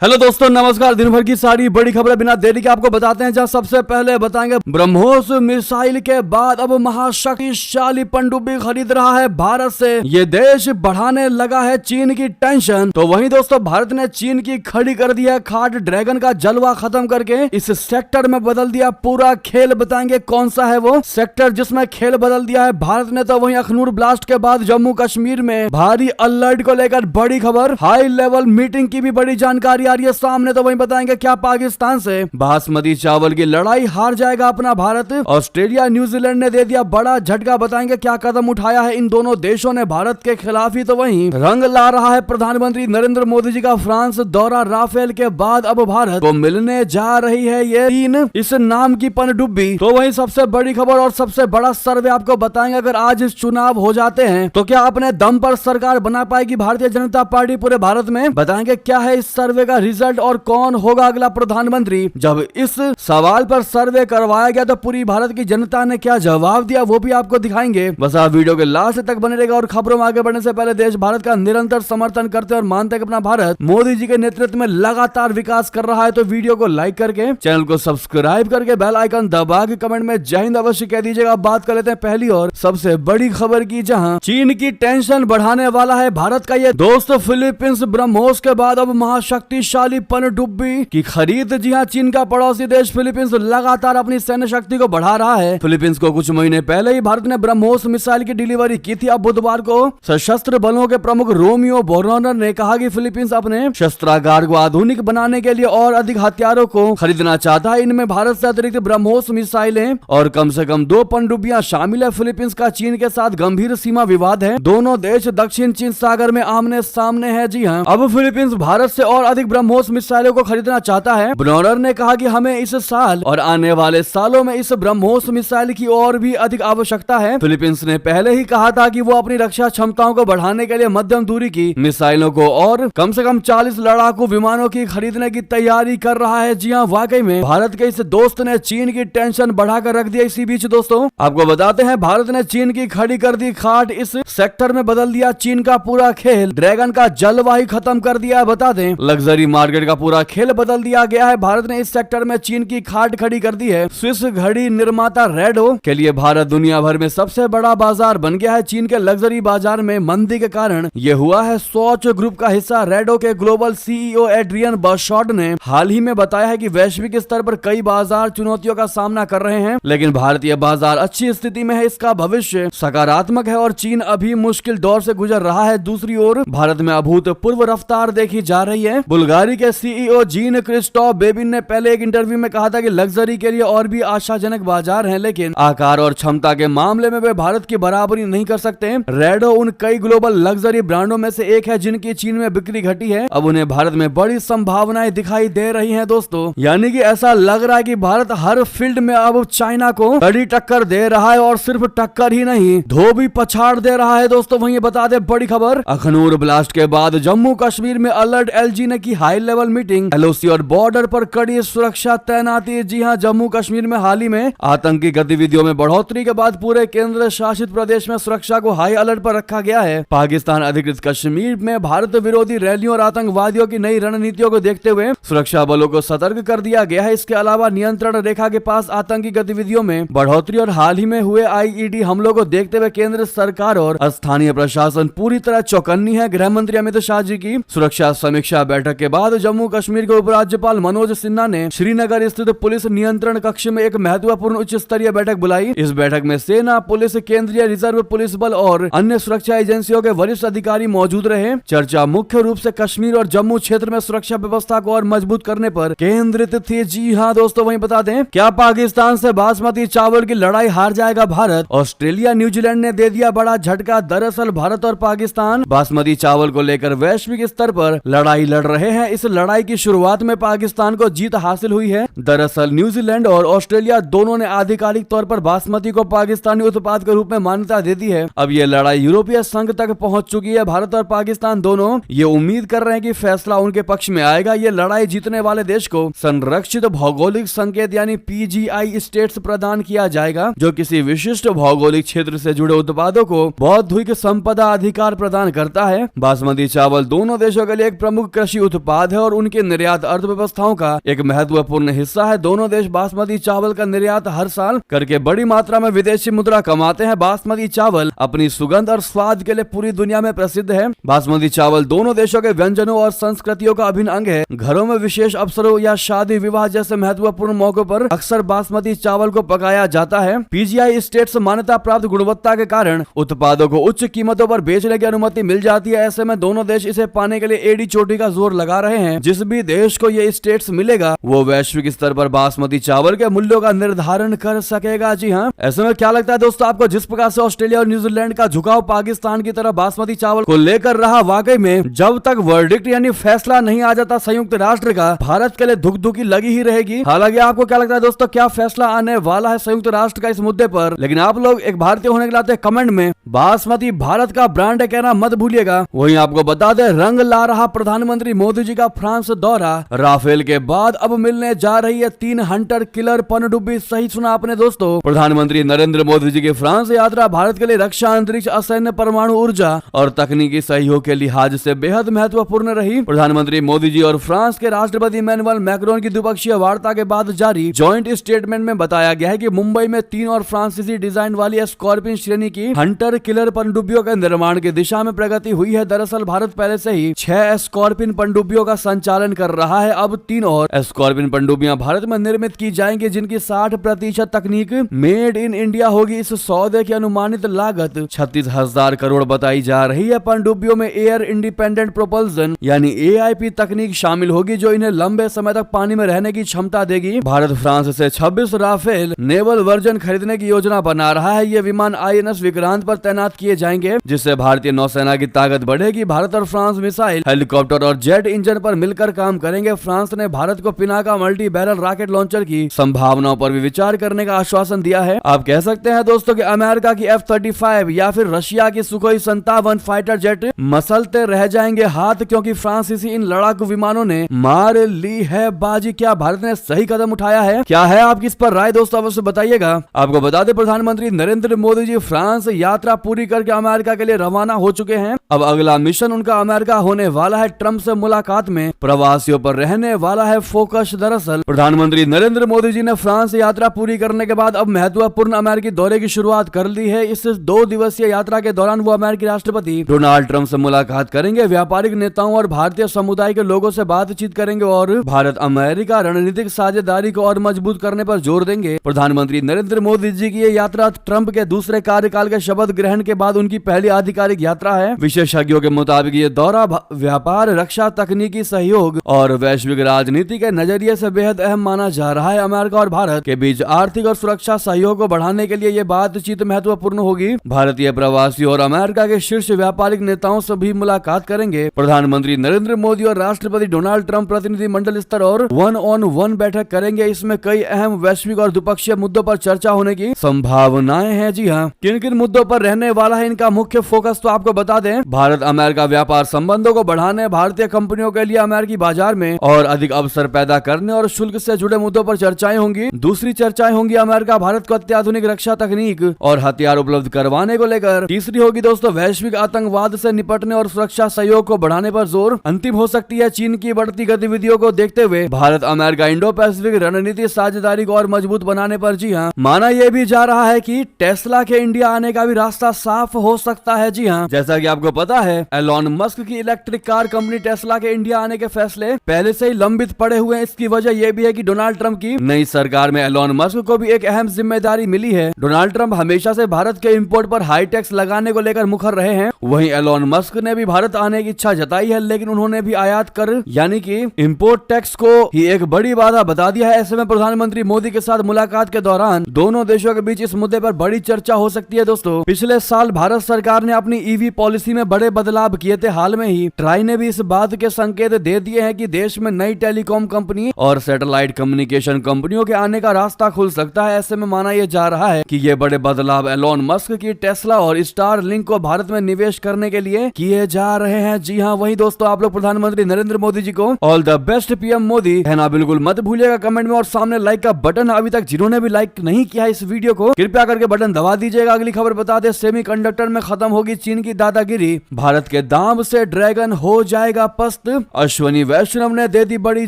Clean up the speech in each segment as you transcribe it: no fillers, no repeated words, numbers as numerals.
Hello दोस्तों, नमस्कार। दिन भर की सारी बड़ी खबरें बिना देरी के आपको बताते हैं। जहां सबसे पहले बताएंगे ब्रह्मोस मिसाइल के बाद अब महाशक्तिशाली पनडुब्बी खरीद रहा है भारत से। ये देश बढ़ाने लगा है चीन की टेंशन। तो वहीं दोस्तों, भारत ने चीन की खड़ी कर दी है खाट। ड्रैगन का जलवा खत्म करके इस सेक्टर में बदल दिया पूरा खेल। बताएंगे कौन सा है वो सेक्टर जिसमें खेल बदल दिया है भारत ने। तो वहीं अखनूर ब्लास्ट के बाद जम्मू कश्मीर में भारी अलर्ट को लेकर बड़ी खबर। हाई लेवल मीटिंग की भी बड़ी जानकारी आ रही है सामने। तो वहीं बताएंगे क्या पाकिस्तान से बासमती चावल की लड़ाई हार जाएगा अपना भारत। ऑस्ट्रेलिया न्यूजीलैंड ने दे दिया बड़ा झटका। बताएंगे क्या कदम उठाया है इन दोनों देशों ने भारत के खिलाफ ही। तो वहीं रंग ला रहा है प्रधानमंत्री नरेंद्र मोदी जी का फ्रांस दौरा। राफेल के बाद अब भारत को मिलने जा रही है ये चीन इस नाम की पनडुब्बी। तो वहीं सबसे बड़ी खबर और सबसे बड़ा सर्वे आपको बताएंगे। अगर आज इस चुनाव हो जाते हैं तो क्या अपने दम पर सरकार बना पाएगी भारतीय जनता पार्टी पूरे भारत में। बताएंगे क्या है इस सर्वे का रिजल्ट और कौन होगा अगला प्रधानमंत्री। जब इस सवाल पर सर्वे करवाया गया तो पूरी भारत की जनता ने क्या जवाब दिया वो भी आपको दिखाएंगे। बस आप वीडियो के लास्ट तक बने रहेगा। और खबरों में आगे बढ़ने से पहले देश भारत का निरंतर समर्थन करते और मानते हैं कि अपना भारत मोदी जी के नेतृत्व में लगातार विकास कर रहा है। तो वीडियो को लाइक करके चैनल को सब्सक्राइब करके बेल आइकन दबा के कमेंट में जय हिंद अवश्य कह दीजिएगा। बात कर लेते हैं पहली और सबसे बड़ी खबर की, जहां चीन की टेंशन बढ़ाने वाला है भारत का ये दोस्त फिलीपींस। ब्रह्मोस के बाद अब महाशक्तिशाली पनडुब्बी की खरीद। जी हां, चीन का पड़ोसी देश फिलीपींस लगातार अपनी सैन्य शक्ति को बढ़ा रहा है। फिलीपींस को कुछ महीने पहले ही भारत ने ब्रह्मोस मिसाइल की डिलीवरी की थी। अब बुधवार को सशस्त्र बलों के प्रमुख रोमियो बोरोनर ने कहा कि फिलीपींस अपने शस्त्रागार को आधुनिक बनाने के लिए और अधिक हथियारों को खरीदना चाहता है। इनमें भारत से अतिरिक्त ब्रह्मोस मिसाइलें और कम से कम 2 पनडुब्बियां शामिल है। फिलीपींस का चीन के साथ गंभीर सीमा विवाद है। दोनों देश दक्षिण चीन सागर में आमने सामने है। जी हाँ, अब फिलीपींस भारत से और अधिक ब्रह्मोस मिसाइलों को खरीदना चाहता है। ब्रोनर ने कहा कि हमें इस साल और आने वाले सालों में इस ब्रह्मोस मिसाइल की और भी अधिक आवश्यकता है। फिलीपींस ने पहले ही कहा था कि वो अपनी रक्षा क्षमताओं को बढ़ाने के लिए मध्यम दूरी की मिसाइलों को और कम से कम 40 लड़ाकू विमानों की खरीदने की तैयारी कर रहा है। जी हाँ, वाकई में भारत के इस दोस्त ने चीन की टेंशन बढ़ाकर रख दिया। इसी बीच दोस्तों आपको बताते हैं, भारत ने चीन की खड़ी कर दी खाट। इस सेक्टर में बदल दिया चीन का पूरा खेल। ड्रैगन का जलवा ही खत्म कर दिया। बता दें, लग्जरी मार्केट का पूरा खेल बदल दिया गया है। भारत ने इस सेक्टर में चीन की खाट खड़ी कर दी है। स्विस घड़ी निर्माता रेडो के लिए भारत दुनिया भर में सबसे बड़ा बाजार बन गया है। चीन के लग्जरी बाजार में मंदी के कारण यह हुआ है। स्वॉच ग्रुप का हिस्सा रेडो के ग्लोबल सीईओ एड्रियन बर्शॉट ने हाल ही में बताया है कि वैश्विक स्तर पर कई बाजार चुनौतियों का सामना कर रहे हैं, लेकिन भारतीय बाजार अच्छी स्थिति में है। इसका भविष्य सकारात्मक है और चीन अभी मुश्किल दौर से गुजर रहा है। दूसरी ओर भारत में अभूतपूर्व रफ्तार देखी जा रही है। बुल्गारी के सीईओ जीन क्रिस्टोफ बेबिन ने पहले एक इंटरव्यू में कहा था कि लग्जरी के लिए और भी आशाजनक बाजार हैं, लेकिन आकार और क्षमता के मामले में वे भारत की बराबरी नहीं कर सकते। रेडो उन कई ग्लोबल लग्जरी ब्रांडों में से एक है जिनकी चीन में बिक्री घटी है। अब उन्हें भारत में बड़ी संभावनाएं दिखाई दे रही हैं दोस्तों। यानी कि ऐसा लग रहा है कि भारत हर फील्ड में अब चाइना को बड़ी टक्कर दे रहा है और सिर्फ टक्कर ही नहीं, धोबी पछाड़ दे रहा है दोस्तों। वहीं बता दे बड़ी खबर, अखनूर ब्लास्ट के बाद जम्मू कश्मीर में अलर्ट। एलजी ने की हाई लेवल मीटिंग। एलओसी और बॉर्डर पर कड़ी सुरक्षा तैनाती। जी हां, जम्मू कश्मीर में हाल ही में आतंकी गतिविधियों में बढ़ोतरी के बाद पूरे केंद्र शासित प्रदेश में सुरक्षा को हाई अलर्ट पर रखा गया है। पाकिस्तान अधिकृत कश्मीर में भारत विरोधी रैलियों और आतंकवादियों की नई रणनीतियों को देखते हुए सुरक्षा बलों को सतर्क कर दिया गया है। इसके अलावा नियंत्रण रेखा के पास आतंकी गतिविधियों में बढ़ोतरी और हाल ही में हुए आईईडी हमलों को देखते हुए केंद्र सरकार और स्थानीय प्रशासन पूरी तरह चौकन्नी है। गृह मंत्री अमित शाह जी की सुरक्षा समीक्षा बैठक के बाद जम्मू कश्मीर के उपराज्यपाल मनोज सिन्हा ने श्रीनगर स्थित पुलिस नियंत्रण कक्ष में एक महत्वपूर्ण उच्च स्तरीय बैठक बुलाई। इस बैठक में सेना, पुलिस, केंद्रीय रिजर्व पुलिस बल और अन्य सुरक्षा एजेंसियों के वरिष्ठ अधिकारी मौजूद रहे। चर्चा मुख्य रूप से कश्मीर और जम्मू क्षेत्र में सुरक्षा व्यवस्था को और मजबूत करने पर केंद्रित थी। जी हाँ दोस्तों, वहीं बता दें, क्या पाकिस्तान से बासमती चावल की लड़ाई हार जाएगा भारत। ऑस्ट्रेलिया न्यूजीलैंड ने दे दिया बड़ा झटका। दरअसल भारत और पाकिस्तान बासमती चावल को लेकर वैश्विक स्तर पर लड़ाई लड़ रहे हैं। इस लड़ाई की शुरुआत में पाकिस्तान को जीत हासिल हुई है। दरअसल न्यूजीलैंड और ऑस्ट्रेलिया दोनों ने आधिकारिक तौर पर बासमती को पाकिस्तानी उत्पाद के रूप में मान्यता दे दी है। अब ये लड़ाई यूरोपीय संघ तक पहुंच चुकी है। भारत और पाकिस्तान दोनों ये उम्मीद कर रहे हैं कि फैसला उनके पक्ष में आएगा। ये लड़ाई जीतने वाले देश को संरक्षित भौगोलिक संकेत यानी पीजीआई स्टेट्स प्रदान किया जाएगा, जो किसी विशिष्ट भौगोलिक क्षेत्र से जुड़े उत्पादों को बौद्धिक संपदा अधिकार प्रदान करता है। बासमती चावल दोनों देशों के लिए एक प्रमुख कृषि उत्पाद उत्पाद है और उनके निर्यात अर्थव्यवस्थाओं का एक महत्वपूर्ण हिस्सा है। दोनों देश बासमती चावल का निर्यात हर साल करके बड़ी मात्रा में विदेशी मुद्रा कमाते हैं। बासमती चावल अपनी सुगंध और स्वाद के लिए पूरी दुनिया में प्रसिद्ध है। बासमती चावल दोनों देशों के व्यंजनों और संस्कृतियों का अभिन्न अंग है। घरों में विशेष अवसरों या शादी विवाह जैसे महत्वपूर्ण मौकों पर अक्सर बासमती चावल को पकाया जाता है। पीजीआई स्टेट्स मान्यता प्राप्त गुणवत्ता के कारण उत्पादों को उच्च कीमतों पर बेचने की अनुमति मिल जाती है। ऐसे में दोनों देश इसे पाने के लिए एड़ी चोटी का जोर लगा रहे हैं। जिस भी देश को ये स्टेट्स मिलेगा वो वैश्विक स्तर पर बासमती चावल के मूल्यों का निर्धारण कर सकेगा। जी हाँ, ऐसे में क्या लगता है दोस्तों आपको, जिस प्रकार से ऑस्ट्रेलिया और न्यूजीलैंड का झुकाव पाकिस्तान की तरफ बासमती चावल को लेकर रहा, वाकई में जब तक वर्डिक्ट यानी फैसला नहीं आ जाता संयुक्त राष्ट्र का, भारत के लिए धुकधुकी लगी ही रहेगी। हालांकि आपको क्या लगता है दोस्तों, क्या फैसला आने वाला है संयुक्त राष्ट्र का इस मुद्दे पर? लेकिन आप लोग एक भारतीय होने के नाते कमेंट में बासमती भारत का ब्रांड है कहना मत भूलिएगा। वहीं आपको बता दें, रंग ला रहा प्रधानमंत्री मोदी जी का फ्रांस दौरा। राफेल के बाद अब मिलने जा रही है 3 हंटर किलर पनडुब्बी। सही सुना आपने दोस्तों, प्रधानमंत्री नरेंद्र मोदी जी की फ्रांस यात्रा भारत के लिए रक्षा, अंतरिक्ष, असैन्य, परमाणु ऊर्जा और तकनीकी सहयोग के लिहाज से बेहद महत्वपूर्ण रही। प्रधानमंत्री मोदी जी और फ्रांस के राष्ट्रपति इमैनुअल मैक्रोन की द्विपक्षीय वार्ता के बाद जारी जॉइंट स्टेटमेंट में बताया गया है कि मुंबई में 3 और फ्रांसीसी डिजाइन वाली स्कॉर्पियन श्रेणी की हंटर किलर पनडुब्बियों के निर्माण की दिशा में प्रगति हुई है। दरअसल भारत पहले से ही 6 स्कॉर्पियन पनडुब्बियों का संचालन कर रहा है। अब 3 और स्कॉर्पियन पनडुब्बियां भारत में निर्मित की जाएंगी, जिनकी 60% तकनीक मेड इन इंडिया होगी। इस सौदे की अनुमानित लागत 36,000 करोड़ बताई जा रही है। पनडुब्बियों में एयर इंडिपेंडेंट प्रोपल्सन यानी AIP तकनीक शामिल होगी, जो इन्हें लंबे समय तक पानी में रहने की क्षमता देगी। भारत फ्रांस से 26 राफेल नेवल वर्जन खरीदने की योजना बना रहा है। ये विमान INS विक्रांत पर तैनात किए जाएंगे, जिससे भारतीय नौसेना की ताकत बढ़ेगी। भारत और फ्रांस मिसाइल, हेलीकॉप्टर और जेट इंजन पर मिलकर काम करेंगे। फ्रांस ने भारत को Pinaka multi barrel rocket launcher की संभावनाओं पर भी विचार करने का आश्वासन दिया है। आप कह सकते हैं दोस्तों कि अमेरिका की F-35 या फिर रशिया की सुखोई 57 फाइटर जेट मसलते रह जाएंगे हाथ, क्योंकि फ्रांसीसी इन लड़ाकू विमानों ने मार ली है बाजी। क्या भारत ने सही कदम उठाया है? क्या है आपकी इस पर राय दोस्तों, अवश्य बताइएगा। आपको बता दें, प्रधानमंत्री नरेंद्र मोदी जी फ्रांस यात्रा पूरी करके अमेरिका के लिए रवाना हो चुके हैं। अब अगला मिशन उनका अमेरिका होने वाला है। ट्रंप से मुलाकात में प्रवासियों पर रहने वाला है फोकस। दरअसल प्रधानमंत्री नरेंद्र मोदी जी ने फ्रांस यात्रा पूरी करने के बाद अब महत्वपूर्ण अमेरिकी दौरे की शुरुआत कर ली है। इस 2 दिवसीय यात्रा के दौरान वो अमेरिकी राष्ट्रपति डोनाल्ड ट्रंप से मुलाकात करेंगे, व्यापारिक नेताओं और भारतीय समुदाय के लोगों से बातचीत करेंगे और भारत अमेरिका रणनीतिक साझेदारी को और मजबूत करने पर जोर देंगे। प्रधानमंत्री नरेंद्र मोदी जी की ये यात्रा ट्रंप के दूसरे कार्यकाल के शपथ ग्रहण के बाद उनकी पहली आधिकारिक यात्रा है। विशेषज्ञों के मुताबिक ये दौरा व्यापार, रक्षा, तकनीकी सहयोग और वैश्विक राजनीति के नजरिए से बेहद अहम माना जा रहा है। अमेरिका और भारत के बीच आर्थिक और सुरक्षा सहयोग को बढ़ाने के लिए ये बातचीत महत्वपूर्ण होगी। भारतीय प्रवासी और अमेरिका के शीर्ष व्यापारिक नेताओं से भी मुलाकात करेंगे। प्रधानमंत्री नरेंद्र मोदी और राष्ट्रपति डोनाल्ड ट्रंप प्रतिनिधि मंडल स्तर और 1-on-1 बैठक करेंगे। इसमें कई अहम वैश्विक और द्विपक्षीय मुद्दों पर चर्चा होने की संभावनाएं हैं। जी हाँ, किन किन मुद्दों पर रहने वाला है इनका मुख्य फोकस, तो आपको बता दें। भारत अमेरिका व्यापार संबंधों को बढ़ाने, भारतीय कंपनियों के लिए अमेरिकी बाजार में और अधिक अवसर पैदा करने और शुल्क से जुड़े मुद्दों पर चर्चाएं होंगी। दूसरी चर्चाएं होंगी अमेरिका भारत को अत्याधुनिक रक्षा तकनीक और हथियार उपलब्ध करवाने को लेकर। तीसरी होगी दोस्तों वैश्विक आतंकवाद से निपटने और सुरक्षा सहयोग को बढ़ाने पर जोर। अंतिम हो सकती है चीन की बढ़ती गतिविधियों को देखते हुए भारत अमेरिका इंडो पैसिफिक रणनीति साझेदारी को और मजबूत बनाने पर। जी हाँ, माना यह भी जा रहा है कि टेस्ला के इंडिया आने का भी रास्ता साफ हो सकता है। जी हाँ, जैसा कि आपको पता है, एलॉन मस्क की इलेक्ट्रिक कार कंपनी टेस्ला के इंडिया आने के फैसले पहले से ही लंबित पड़े हुए हैं। इसकी वजह यह भी है कि डोनाल्ड ट्रंप की नई सरकार में एलॉन मस्क को भी एक अहम जिम्मेदारी मिली है। डोनाल्ड ट्रंप हमेशा से भारत के इंपोर्ट पर हाई टैक्स लगाने को लेकर मुखर रहे हैं। वहीं एलॉन मस्क ने भी भारत आने की इच्छा जताई है, लेकिन उन्होंने भी आयात कर यानी कि इंपोर्ट टैक्स को ही एक बड़ी बाधा बता दिया है। ऐसे में प्रधानमंत्री मोदी के साथ मुलाकात के दौरान दोनों देशों के बीच इस मुद्दे पर बड़ी चर्चा हो सकती है। दोस्तों, पिछले साल भारत सरकार ने अपनी ईवी पॉलिसी में बड़े बदलाव किए थे। हाल में ही ट्राई ने भी इस बात के संकेत दे दिए हैं कि देश में नई टेलीकॉम कंपनी और सैटेलाइट कम्युनिकेशन कंपनियों के आने का रास्ता खुल सकता है। ऐसे में माना यह जा रहा है कि ये बड़े बदलाव एलॉन मस्क की टेस्ला और स्टार लिंक को भारत में निवेश करने के लिए किए जा रहे हैं। जी हाँ, वही दोस्तों, आप लोग प्रधानमंत्री नरेंद्र मोदी जी को all the best PM Modi कहना बिल्कुल मत भूलिएगा कमेंट में, और सामने लाइक का बटन अभी तक जिन्होंने भी लाइक नहीं किया इस वीडियो को कृपया करके बटन दबा दीजिएगा। अगली खबर बता दे, सेमीकंडक्टर में खत्म होगी चीन की दादागिरी, भारत के दाम से ड्रैगन हो जाएगा पस्त। अश्वनी वैष्णव ने दे दी बड़ी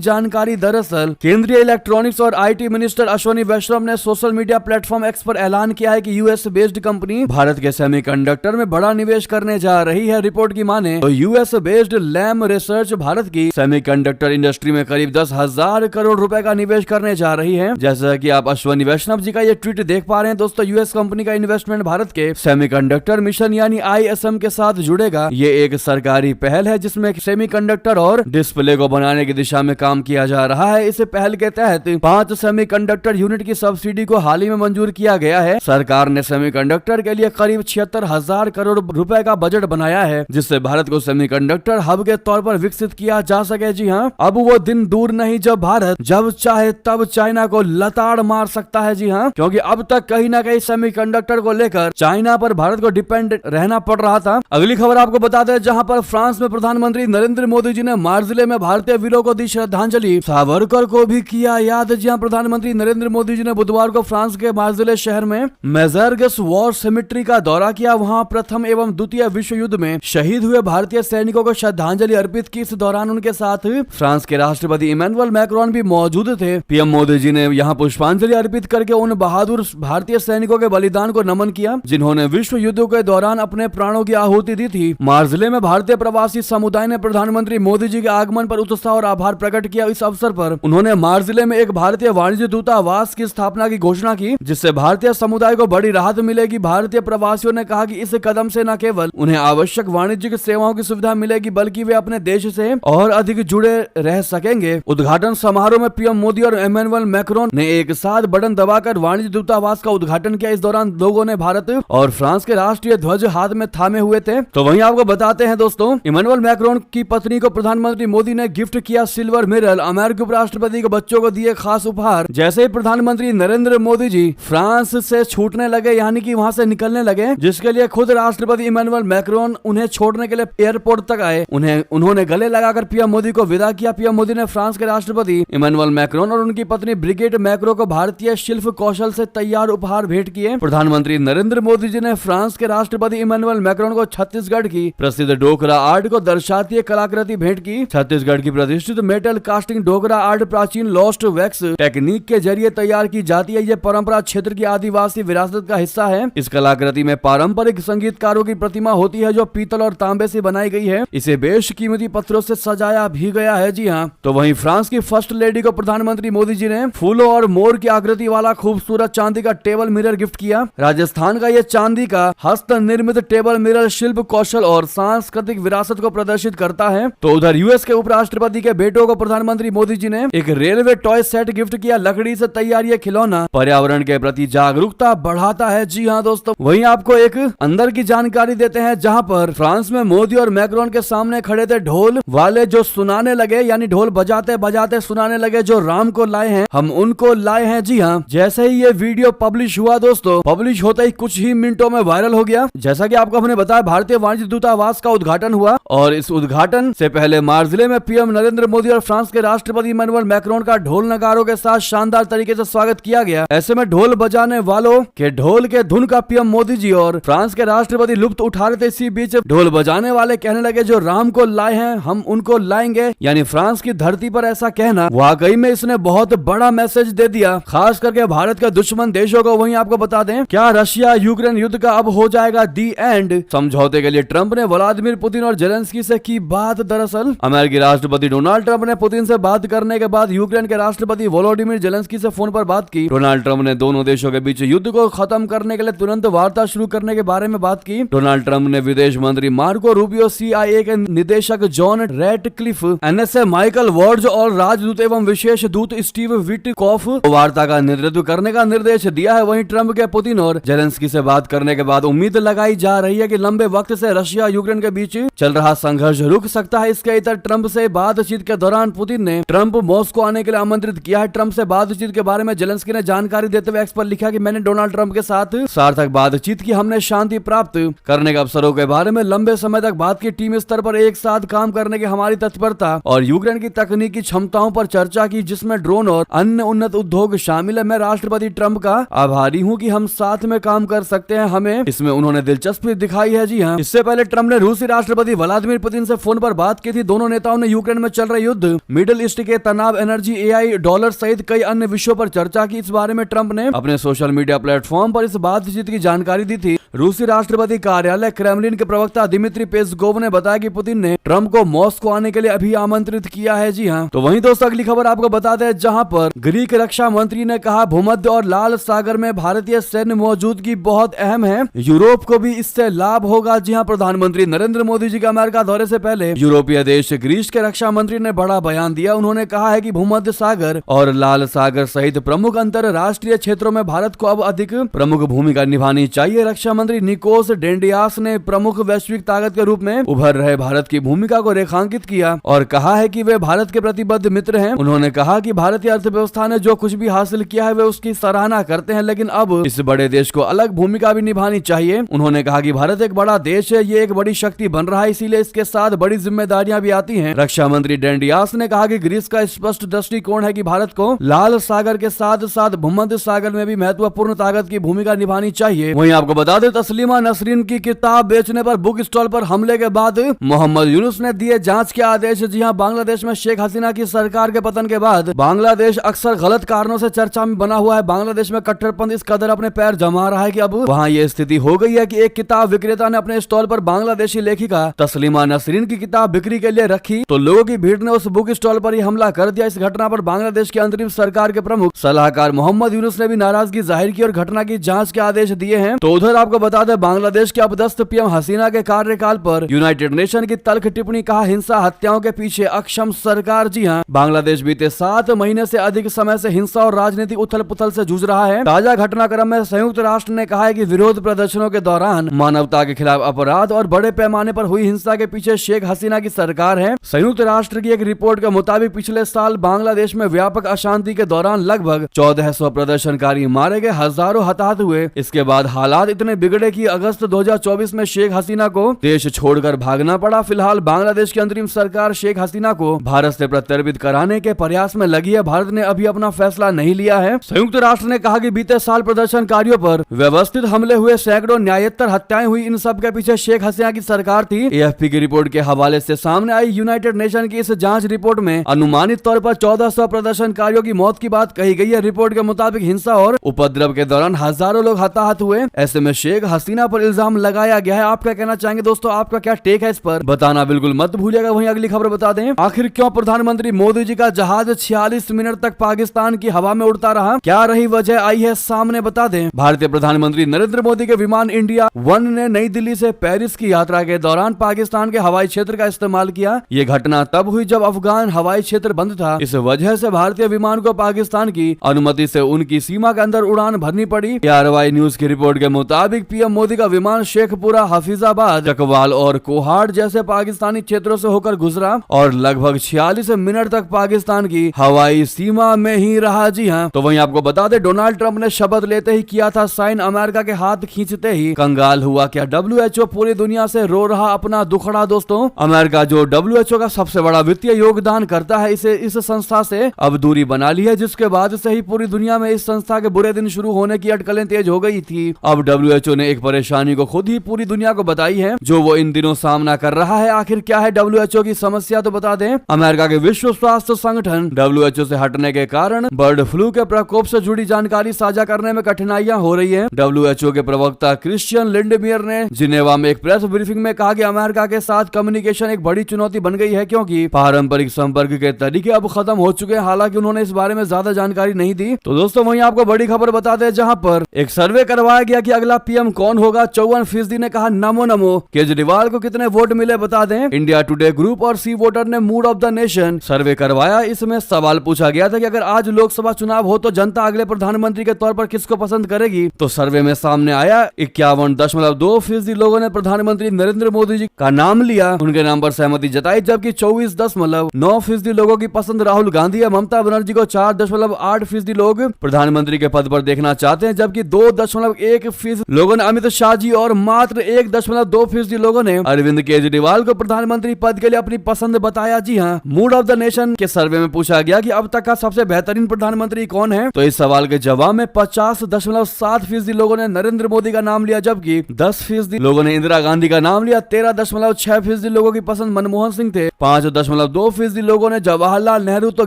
जानकारी। दरअसल केंद्रीय इलेक्ट्रॉनिक्स और आईटी मिनिस्टर अश्वनी वैष्णव ने सोशल मीडिया प्लेटफॉर्म एक्स पर ऐलान किया है कि यूएस बेस्ड कंपनी भारत के सेमीकंडक्टर में बड़ा निवेश करने जा रही है। रिपोर्ट की माने तो US based Lam Research Bharat की सेमीकंडक्टर इंडस्ट्री में करीब 10,000 करोड़ रुपए का निवेश करने जा रही है। जैसा कि आप अश्वनी वैष्णव जी का ये ट्वीट देख पा रहे हैं दोस्तों, यूएस कंपनी का इन्वेस्टमेंट भारत के सेमीकंडक्टर मिशन यानी आईएसएम के साथ जुड़ेगा। ये एक सरकारी पहल है जिसमें सेमीकंडक्टर और डिस्प्ले को बनाने की दिशा में काम किया जा रहा है। इस पहल के तहत 5 सेमीकंडक्टर यूनिट की सब्सिडी को हाल ही में मंजूर किया गया है। सरकार ने सेमीकंडक्टर के लिए करीब 76,000 करोड़ रुपए का बजट बनाया है, जिससे भारत को सेमीकंडक्टर हब के तौर पर विकसित किया जा सके। जी हाँ, अब वो दिन दूर नहीं जब भारत जब चाहे तब चाइना को लताड़ मार सकता है। जी हाँ, क्योंकि अब तक कहीं ना कहीं सेमीकंडक्टर को लेकर चाइना पर भारत को डिपेंड रहना पड़ रहा था। अगली खबर आपको बता दें, जहां पर फ्रांस में प्रधानमंत्री नरेंद्र मोदी जी ने मार्जिले में भारतीय वीरों को दी श्रद्धांजलि, सावरकर को भी किया याद। जी हाँ, प्रधानमंत्री नरेंद्र मोदी जी ने बुधवार को फ्रांस के मार्जिले शहर में मेजर्गस वॉर सेमेट्री का दौरा किया। वहां प्रथम एवं द्वितीय विश्व युद्ध में शहीद हुए भारतीय सैनिकों को श्रद्धांजलि अर्पित की। इस दौरान उनके साथ फ्रांस के राष्ट्रपति इमैनुअल मैक्रोन भी मौजूद थे। पीएम मोदी जी ने यहां पुष्पांजलि अर्पित करके उन बहादुर भारतीय सैनिकों के बलिदान को नमन किया जिन्होंने विश्व युद्धों के दौरान अपने प्राणों की आहुति दी थी। मार्जिले में भारतीय प्रवासी समुदाय ने प्रधानमंत्री मोदी जी के आगमन पर उत्साह और आभार प्रकट किया। इस अवसर पर उन्होंने मार्जिले में एक भारतीय वाणिज्य दूतावास की स्थापना की घोषणा की, जिससे भारतीय समुदाय को बड़ी राहत मिलेगी। भारतीय प्रवासियों ने कहा कि इस कदम से न केवल उन्हें आवश्यक वाणिज्यिक सेवाओं की सुविधा मिलेगी, बल्कि वे अपने देश से और अधिक जुड़े रह सकेंगे। उद्घाटन समारोह में पीएम मोदी और इमैनुअल मैक्रोन ने एक साथ बटन दबाकर वाणिज्य दूतावास का उद्घाटन किया। इस दौरान लोगों ने भारत और फ्रांस के राष्ट्रीय ध्वज हाथ में थामे हुए थे। तो वहीं आपको बताते हैं दोस्तों, इमैनुअल मैक्रोन की पत्नी को प्रधानमंत्री मोदी ने गिफ्ट किया सिल्वर मिरर। अमेरिकी उपराष्ट्रपति के बच्चों को दिए खास उपहार। जैसे ही प्रधानमंत्री नरेंद्र मोदी जी फ्रांस से छूटने लगे, यानी कि वहां से निकलने लगे, जिसके लिए खुद राष्ट्रपति इमैनुअल मैक्रोन उन्हें छोड़ने के लिए एयरपोर्ट तक आए, उन्होंने गले लगाकर पीएम मोदी को विदा किया। पीएम मोदी ने फ्रांस के राष्ट्रपति इमैनुअल मैक्रोन और उनकी पत्नी ब्रिगिट मैक्रो को भारतीय शिल्प कौशल से तैयार उपहार भेंट किए। प्रधानमंत्री नरेंद्र मोदी जी ने फ्रांस के राष्ट्रपति इमैनुअल मैक्रोन को छत्तीसगढ़ की प्रसिद्ध डोकरा आर्ट को दर्शाती कलाकृति भेंट की। छत्तीसगढ़ की प्रतिष्ठित मेटल कास्टिंग डोकरा आर्ट प्राचीन लॉस्ट वैक्स टेक्निक के जरिए तैयार की जाती है। यह परंपरा क्षेत्र की आदिवासी विरासत का हिस्सा है। इस कलाकृति में पारंपरिक संगीतकारों की प्रतिमा होती है जो पीतल और तांबे से बनाई गई है। इसे बेशकीमती पत्थरों से सजाया भी गया है। जी हाँ, तो वहीं फ्रांस की फर्स्ट लेडी को प्रधानमंत्री मोदी जी ने फूलों और मोर की आकृति वाला खूबसूरत चांदी का टेबल मिरर गिफ्ट किया। राजस्थान का यह चांदी का हस्त निर्मित टेबल मिरर शिल्प कौशल और सांस्कृतिक विरासत को प्रदर्शित करता है। तो उधर यूएस के उपराष्ट्रपति के बेटों को प्रधानमंत्री मोदी जी ने एक रेलवे टॉय सेट गिफ्ट किया। लकड़ी से तैयार ये खिलौना पर्यावरण के प्रति जागरूकता बढ़ाता है। जी हाँ दोस्तों, वहीं आपको एक अंदर की जानकारी देते हैं, जहां पर फ्रांस में मोदी और मैक्रोन के सामने खड़े थे ढोल वाले, जो सुनाने लगे, यानी ढोल बजाते बजाते सुनाने लगे, जो राम को लाए हैं हम उनको लाए हैं। जी हाँ, जैसे ही ये वीडियो पब्लिश हुआ दोस्तों, पब्लिश होते ही कुछ ही मिनटों में वायरल हो गया। जैसा कि आपको हमने बताया, भारतीय वाणिज्य दूतावास का उद्घाटन हुआ और इस उद्घाटन से पहले मार्जिले में पीएम नरेंद्र मोदी और फ्रांस के राष्ट्रपति इमैनुअल मैक्रोन का ढोल नगारों के साथ शानदार तरीके से स्वागत किया गया। ऐसे में ढोल बजाने वालों के ढोल के धुन का पीएम मोदी जी और फ्रांस के राष्ट्रपति लुत्फ उठा रहे थे। इसी बीच ढोल बजाने वाले कहने लगे, जो राम को लाए हैं हम उनको लाएंगे, यानी फ्रांस की धरती पर ऐसा कहना वाकई में इसने बहुत बड़ा मैसेज दे दिया, खास करके भारत के दुश्मन देशों को। वहीं आपको बता दें, क्या रशिया यूक्रेन युद्ध का अब हो जाएगा दी एंड? समझौते के लिए ट्रंप ने व्लादिमीर पुतिन और जेलेंस्की से की बात। दरअसल अमेरिकी राष्ट्रपति डोनाल्ड ट्रंप ने पुतिन से बात करने के बाद यूक्रेन के राष्ट्रपति वोलोडिमीर जेलेंस्की से फोन पर बात की। डोनाल्ड ट्रंप ने दोनों देशों के बीच युद्ध को खत्म करने के लिए तुरंत वार्ता शुरू करने के बारे में बात की। डोनाल्ड ट्रंप ने विदेश मंत्री मार्को रूबियो, CIA के निदेशक John Ratcliffe, NSA Michael Waltz और राजदूत एवं विशेष दूत स्टीव विटकॉफ वार्ता का नेतृत्व करने का निर्देश दिया है। वहीं ट्रंप के पुतिन और जेलेंस्की से बात करने के बाद उम्मीद लगाई जा रही है कि लंबे वक्त से रशिया यूक्रेन के बीच चल रहा संघर्ष रुक सकता है। इसके इतर ट्रंप से बातचीत के दौरान पुतिन ने ट्रंप मॉस्को आने के लिए आमंत्रित किया है। ट्रंप से बातचीत के बारे में जेलेंस्की ने जानकारी देते हुए एक्स पर लिखा कि मैंने डोनाल्ड ट्रंप के साथ सार्थक बातचीत की, हमने शांति प्राप्त करने के अवसरों के बारे में लंबे समय तक बात की, टीम स्तर पर एक साथ काम करने की हमारी तत्परता और यूक्रेन की तकनीकी क्षमताओं पर चर्चा की, जिसमें ड्रोन और अन्य उन्नत उद्योग शामिल है। मैं राष्ट्रपति ट्रंप का आभारी हूं कि हम साथ में काम कर सकते हैं, हमें इसमें उन्होंने दिलचस्पी दिखाई है। जी हाँ, इससे पहले ट्रंप ने रूसी राष्ट्रपति व्लादिमीर पुतिन से फोन पर बात की की थी। दोनों नेताओं ने यूक्रेन में चल रहे युद्ध, मिडिल ईस्ट के तनाव, एनर्जी, एआई, डॉलर सहित कई अन्य विषयों पर चर्चा की। इस बारे में ट्रंप ने अपने सोशल मीडिया प्लेटफॉर्म पर इस बातचीत की जानकारी दी थी। रूसी राष्ट्रपति कार्यालय क्रेमलिन के प्रवक्ता दिमित्री पेस्कोव ने बताया कि पुतिन ने ट्रंप को मॉस्को आने के लिए अभी आमंत्रित किया है। जी हाँ, तो वहीं दोस्तों अगली खबर आपको बता दें, जहां पर ग्रीक रक्षा मंत्री ने कहा भूमध्य और लाल सागर में भारतीय सैन्य मौजूदगी बहुत अहम है, यूरोप को भी इससे लाभ होगा। जी हाँ, प्रधानमंत्री नरेंद्र मोदी जी के अमेरिका दौरे से पहले यूरोपीय देश ग्रीस के रक्षा मंत्री ने बड़ा बयान दिया। उन्होंने कहा है कि भूमध्य सागर और लाल सागर सहित प्रमुख अंतरराष्ट्रीय क्षेत्रों में भारत को अब अधिक प्रमुख भूमिका निभानी चाहिए। रक्षा मंत्री निकोस डेंडियास ने प्रमुख वैश्विक ताकत के रूप में उभर रहे भारत की भूमिका को रेखांकित किया और कहा है कि वे भारत के प्रतिबद्ध मित्र हैं। उन्होंने कहा कि भारतीय अर्थव्यवस्था ने जो कुछ भी हासिल किया है वे उसकी सराहना करते हैं, लेकिन अब इस बड़े देश को अलग भूमिका भी निभानी चाहिए। उन्होंने कहा कि भारत एक बड़ा देश है, ये एक बड़ी शक्ति बन रहा है, इसीलिए इसके साथ बड़ी जिम्मेदारियां भी आती हैं। रक्षा मंत्री डेंडियास ने कहा कि ग्रीस का स्पष्ट दृष्टिकोण है कि भारत को लाल सागर के साथ साथ भूमध्य सागर में भी महत्वपूर्ण ताकत की भूमिका निभानी चाहिए। वहीं आपको बता दें, तस्लीमा नसरीन की किताब बेचने पर बुक स्टॉल पर हमले के बाद मोहम्मद यूनुस ने दिए जांच के आदेश। जी हां, बांग्लादेश में शेख हसीना की सरकार के पतन के बाद बांग्लादेश अक्सर गलत कारणों से चर्चा में बना हुआ है। बांग्लादेश में कट्टरपंथी इस कदर अपने पैर जमा रहा है कि अब वहां ये स्थिति हो गई है कि एक किताब विक्रेता ने अपने स्टॉल पर बांग्लादेशी लेखिका तस्लीमा नसरीन की किताब बिक्री के लिए रखी, तो लोगों की भीड़ ने उस बुक स्टॉल पर ही हमला कर दिया। इस घटना पर बांग्लादेश की अंतरिम सरकार के प्रमुख सलाहकार मोहम्मद यूनुस ने भी नाराजगी जाहिर की और घटना की जांच के आदेश दिए हैं। तो उधर आपको बता दें, बांग्लादेश के अपदस्थ पीएम हसीना के कार्यकाल पर यूनाइटेड नेशन की तल्ख टिप्पणी, कहा हिंसा हत्याओं के पीछे अक्षम सरकार। जी हां, बांग्लादेश बीते 7 महीने से अधिक समय से हिंसा और राजनीतिक उथल पुथल से जूझ रहा है। ताजा घटनाक्रम में संयुक्त राष्ट्र ने कहा है कि विरोध प्रदर्शनों के दौरान मानवता के खिलाफ अपराध और बड़े पैमाने पर हुई हिंसा के पीछे शेख हसीना की सरकार है। संयुक्त राष्ट्र की एक रिपोर्ट के मुताबिक पिछले साल बांग्लादेश में व्यापक अशांति के दौरान लगभग 1400 प्रदर्शनकारी मारे गए, हजारों हताहत हुए। इसके बाद हालात इतने बिगड़े कि अगस्त 2024 में शेख हसीना को देश छोड़कर भागना पड़ा। फिलहाल बांग्लादेश की अंतरिम सरकार शेख हसीना को भारत से प्रत्यर्पित कराने के प्रयास में लगी है। भारत ने अभी अपना फैसला नहीं लिया है। संयुक्त राष्ट्र ने कहा कि बीते साल प्रदर्शनकारियों पर व्यवस्थित हमले हुए, सैकड़ों न्यायेतर हत्याएं हुई, इन सब के पीछे शेख हसीना की सरकार थी। एएफपी की रिपोर्ट के हवाले से सामने आई यूनाइटेड नेशन की इस जांच रिपोर्ट में अनुमानित तौर पर 1400 प्रदर्शनकारियों की मौत की बात कही गई है। रिपोर्ट के मुताबिक हिंसा और उपद्रव के दौरान हजारों लोग हताहत हुए। ऐसे में शेख हसीना पर इल्जाम लगाया गया है। आप क्या कहना चाहेंगे दोस्तों, आपका क्या टेक है इस पर, बताना बिल्कुल मत भूलिएगा। वहीं अगली खबर बता दें, आखिर क्यों प्रधानमंत्री मोदी जी का जहाज 46 मिनट तक पाकिस्तान की हवा में उड़ता रहा, क्या रही वजह आई है सामने, बता दें। भारतीय प्रधानमंत्री नरेंद्र मोदी के विमान इंडिया 1 ने नई दिल्ली से पेरिस की यात्रा के दौरान पाकिस्तान के हवाई क्षेत्र का इस्तेमाल किया। ये घटना तब हुई जब अफगान हवाई क्षेत्र बंद था। इस वजह से भारतीय विमान को पाकिस्तान की अनुमति से उनकी सीमा के अंदर उड़ान भरनी पड़ी। PRY न्यूज की रिपोर्ट के मुताबिक पीएम मोदी का विमान शेखपुरा, हफीजाबाद, चकवाल और कोहाड़ जैसे पाकिस्तानी क्षेत्रों से होकर गुजरा और लगभग 46 मिनट तक पाकिस्तान की हवाई सीमा में ही रहा। जी हाँ, तो वहीं आपको बता दें, डोनाल्ड ट्रंप ने शपथ लेते ही किया था साइन, अमेरिका के हाथ खींचते ही कंगाल हुआ। क्या WHO पूरी दुनिया से रो रहा अपना दुखड़ा। दोस्तों, अमेरिका जो WHO का सबसे बड़ा वित्तीय योगदान करता है, इस संस्था से अब दूरी बना ली है, जिसके बाद से ही पूरी दुनिया में इस संस्था के बुरे दिन शुरू होने की अटकलें तेज हो गई थी। अब WHO ने एक परेशानी को खुद ही पूरी दुनिया को बताई है, जो वो इन दिनों सामना कर रहा है। आखिर क्या है WHO की समस्या, तो बता दें, अमेरिका के विश्व स्वास्थ्य संगठन WHO से हटने के कारण बर्ड फ्लू के प्रकोप से जुड़ी जानकारी साझा करने में कठिनाइयां हो रही है। WHO के प्रवक्ता क्रिश्चियन लिंडमियर ने जिनेवा में एक प्रेस ब्रीफिंग में कहा कि अमेरिका के साथ कम्युनिकेशन एक बड़ी चुनौती बन गई है, क्योंकि पारंपरिक संपर्क के तरीके अब खत्म हो चुके हैं। हालांकि उन्होंने इस बारे में ज्यादा जानकारी नहीं दी। तो दोस्तों, वहीं आपको बड़ी खबर बता दें, जहां पर एक सर्वे करवाया गया कि अगला पीएम कौन होगा। 54% ने कहा नमो नमो। केजरीवाल को कितने वोट मिले, बता दें। इंडिया टुडे ग्रुप और सी वोटर ने मूड ऑफ द नेशन सर्वे करवाया। इसमें सवाल पूछा गया था कि अगर आज लोकसभा चुनाव हो तो जनता अगले प्रधानमंत्री के तौर पर किसको पसंद करेगी। तो सर्वे में सामने आया 51.2% लोगों ने प्रधानमंत्री नरेंद्र मोदी जी का नाम लिया, उनके नाम पर सहमति जताई, जबकि 24.9% लोगों की पसंद राहुल गांधी या ममता बनर्जी को 4.8% लोग प्रधानमंत्री के पद पर देखना चाहते हैं, जबकि 2.1% लोगों ने अमित शाह जी और मात्र 1.2% लोगों ने अरविंद केजरीवाल को प्रधानमंत्री पद के लिए अपनी पसंद बताया। जी हाँ, मूड ऑफ द नेशन के सर्वे में पूछा गया कि अब तक का सबसे बेहतरीन प्रधानमंत्री कौन है। तो इस सवाल के जवाब में 50.7% लोगों ने नरेंद्र मोदी का नाम लिया, जबकि 10% लोगों ने इंदिरा गांधी का नाम लिया। 13.6% लोगों की पसंद मनमोहन सिंह थे। 5.2% लोगों ने जवाहरलाल नेहरू तो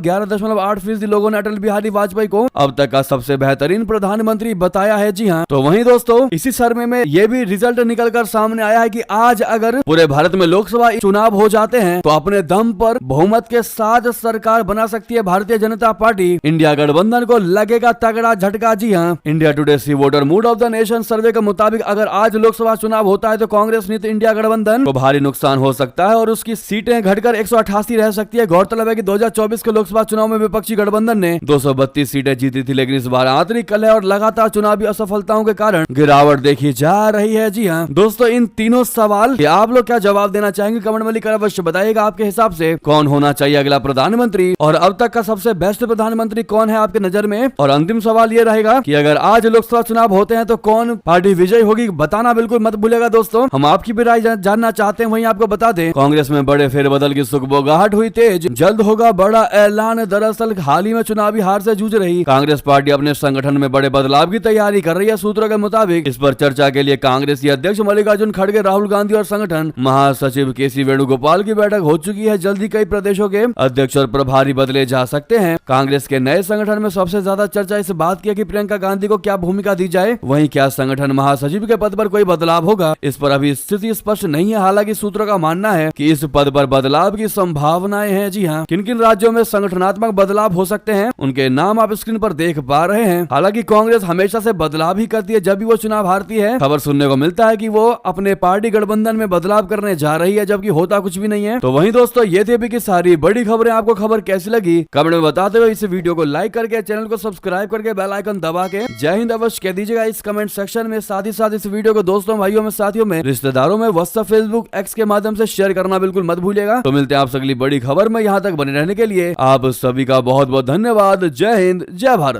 11.8% लोगों ने अटल बिहारी वाजपेयी को अब तक का सबसे बेहतरीन प्रधानमंत्री बताया है। जी हाँ, तो वहीं दोस्तों इसी सर्वे में ये भी रिजल्ट निकलकर सामने आया है कि आज अगर पूरे भारत में लोकसभा चुनाव हो जाते हैं तो अपने दम पर बहुमत के साथ सरकार बना सकती है भारतीय जनता पार्टी। इंडिया गठबंधन को लगेगा तगड़ा झटका। जी हाँ, India Today C Voter mood of the nation survey के मुताबिक अगर आज लोकसभा चुनाव होता है तो कांग्रेस नीति इंडिया गठबंधन को भारी नुकसान हो सकता है और उसकी सीटें घटकर 188 रह सकती है। गौरतलब है कि 2024 के लोकसभा चुनाव में विपक्षी गठबंधन ने 232 सीटें जीती थी, लेकिन इस बार आंतरिक कलह और लगातार चुनावी असफलताओं के कारण गिरावट देखी जा रही है। जी हाँ दोस्तों, इन तीनों सवाल आप लोग क्या जवाब देना चाहेंगे कमेंट में लिखकर अवश्य बताइएगा। आपके हिसाब से कौन होना चाहिए अगला प्रधानमंत्री और अब तक का सबसे बेस्ट प्रधानमंत्री कौन है आपके नजर में। और अंतिम सवाल ये रहेगा कि अगर आज लोकसभा चुनाव होते हैं तो कौन पार्टी विजयी होगी, बताना बिल्कुल मत भूलेगा। दोस्तों हम आपकी भी राय जानना चाहते हैं। वहीं आपको बता दें कांग्रेस में बड़े फेरबदल की सुगबुगाहट हुई तेज, जल्द होगा बड़ा ऐलान। दरअसल हाल ही में चुनावी हार से जूझ रही कांग्रेस पार्टी अपने संगठन में बड़े बदलाव की तैयारी कर रही है। सूत्रों के मुताबिक इस पर चर्चा के लिए कांग्रेस की अध्यक्ष मल्लिकार्जुन खड़गे, राहुल गांधी और संगठन महासचिव केसी वेणुगोपाल की बैठक हो चुकी है। जल्दी कई प्रदेशों के अध्यक्ष और प्रभारी बदले जा सकते हैं। कांग्रेस के नए संगठन में सबसे ज्यादा चर्चा इस बात की है कि प्रियंका गांधी को क्या भूमिका दी जाए। वहीं क्या संगठन महासचिव के पद पर कोई बदलाव होगा, इस पर अभी स्थिति स्पष्ट नहीं है। हालांकि सूत्रों का मानना है कि इस पद पर बदलाव की संभावनाएं हैं। जी हाँ, किन किन राज्यों में संगठनात्मक बदलाव हो सकते हैं उनके नाम आप स्क्रीन पर देख पा रहे हैं। हालांकि कांग्रेस हमेशा से बदलाव ही करती है जब भी वो चुनाव हारती है। खबर सुनने को मिलता है कि वो अपने पार्टी गठबंधन में बदलाव करने जा रही है, जबकि होता कुछ भी नहीं है। तो वहीं दोस्तों ये थी अभी की सारी बड़ी खबरें। आपको खबर कैसी लगी कमेंट में बताते हुए इस वीडियो को लाइक करके चैनल को सब्सक्राइब करके बेल आइकन दबा के जय हिंद अवश्य कह दीजिएगा इस कमेंट सेक्शन में। साथ ही साथ इस वीडियो को दोस्तों, भाइयों में, साथियों में, रिश्तेदारों में, व्हाट्सएप, फेसबुक, एक्स के माध्यम से शेयर करना बिल्कुल मत भूलिएगा। तो मिलते हैं आप अगली बड़ी खबर में। यहाँ तक बने रहने के लिए आप सभी का बहुत बहुत धन्यवाद। जय हिंद, जय भारत।